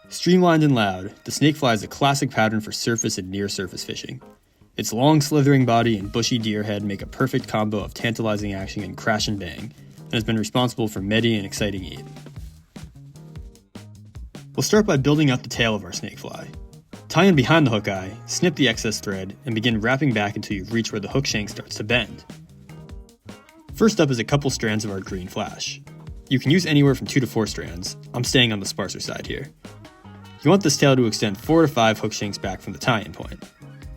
Streamlined and loud, the snakefly is a classic pattern for surface and near-surface fishing. Its long, slithering body and bushy deer head make a perfect combo of tantalizing action and crash and bang, and has been responsible for many an exciting eat. We'll start by building out the tail of our snakefly. Tie in behind the hook eye, snip the excess thread, and begin wrapping back until you reach where the hook shank starts to bend. First up is a couple strands of our green flash. You can use anywhere from 2 to 4 strands. I'm staying on the sparser side here. You want this tail to extend 4 to 5 hook shanks back from the tie-in point.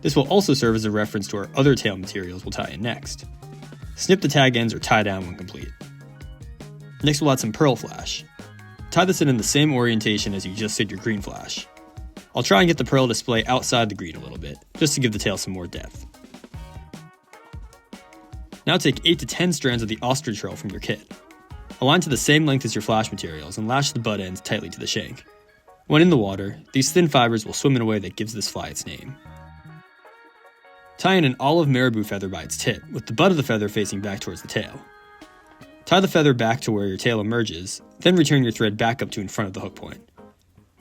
This will also serve as a reference to our other tail materials we'll tie in next. Snip the tag ends or tie down when complete. Next we'll add some pearl flash. Tie this in the same orientation as you just did your green flash. I'll try and get the pearl to splay outside the green a little bit, just to give the tail some more depth. Now take 8 to 10 strands of the ostrich pearl from your kit. Align to the same length as your flash materials and lash the butt ends tightly to the shank. When in the water, these thin fibers will swim in a way that gives this fly its name. Tie in an olive marabou feather by its tip, with the butt of the feather facing back towards the tail. Tie the feather back to where your tail emerges, then return your thread back up to in front of the hook point.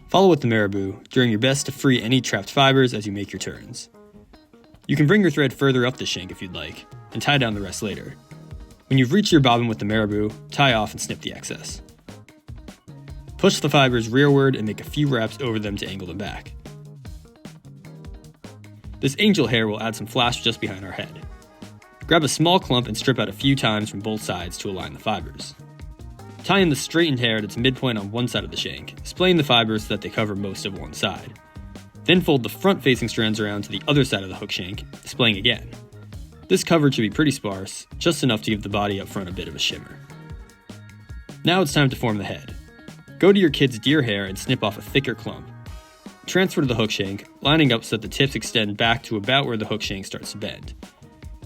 Follow with the marabou, doing your best to free any trapped fibers as you make your turns. You can bring your thread further up the shank if you'd like, and tie down the rest later. When you've reached your bobbin with the marabou, tie off and snip the excess. Push the fibers rearward and make a few wraps over them to angle them back. This angel hair will add some flash just behind our head. Grab a small clump and strip out a few times from both sides to align the fibers. Tie in the straightened hair at its midpoint on one side of the shank, splaying the fibers so that they cover most of one side. Then fold the front-facing strands around to the other side of the hook shank, splaying again. This coverage should be pretty sparse, just enough to give the body up front a bit of a shimmer. Now it's time to form the head. Go to your kit's deer hair and snip off a thicker clump. Transfer to the hook shank, lining up so that the tips extend back to about where the hook shank starts to bend.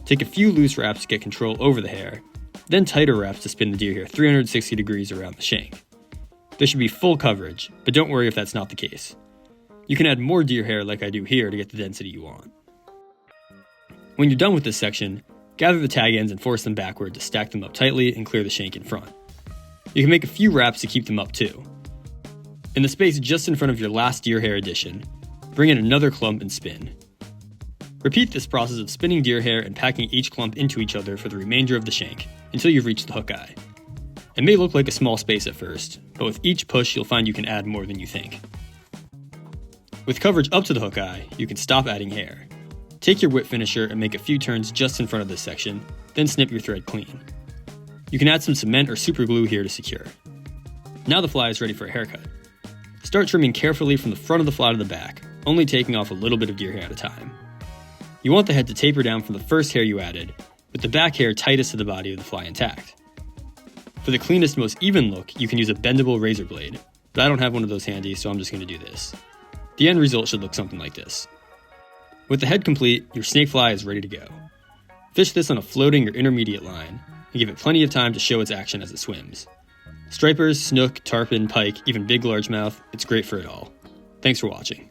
Take a few loose wraps to get control over the hair, then tighter wraps to spin the deer hair 360 degrees around the shank. There should be full coverage, but don't worry if that's not the case. You can add more deer hair like I do here to get the density you want. When you're done with this section, gather the tag ends and force them backward to stack them up tightly and clear the shank in front. You can make a few wraps to keep them up too. In the space just in front of your last deer hair addition, bring in another clump and spin. Repeat this process of spinning deer hair and packing each clump into each other for the remainder of the shank, until you've reached the hook eye. It may look like a small space at first, but with each push you'll find you can add more than you think. With coverage up to the hook eye, you can stop adding hair. Take your whip finisher and make a few turns just in front of this section, then snip your thread clean. You can add some cement or super glue here to secure. Now the fly is ready for a haircut. Start trimming carefully from the front of the fly to the back, only taking off a little bit of deer hair at a time. You want the head to taper down from the first hair you added, with the back hair tightest to the body of the fly intact. For the cleanest, most even look, you can use a bendable razor blade, but I don't have one of those handy, so I'm just going to do this. The end result should look something like this. With the head complete, your snakefly is ready to go. Fish this on a floating or intermediate line, and give it plenty of time to show its action as it swims. Stripers, snook, tarpon, pike, even big largemouth, it's great for it all. Thanks for watching.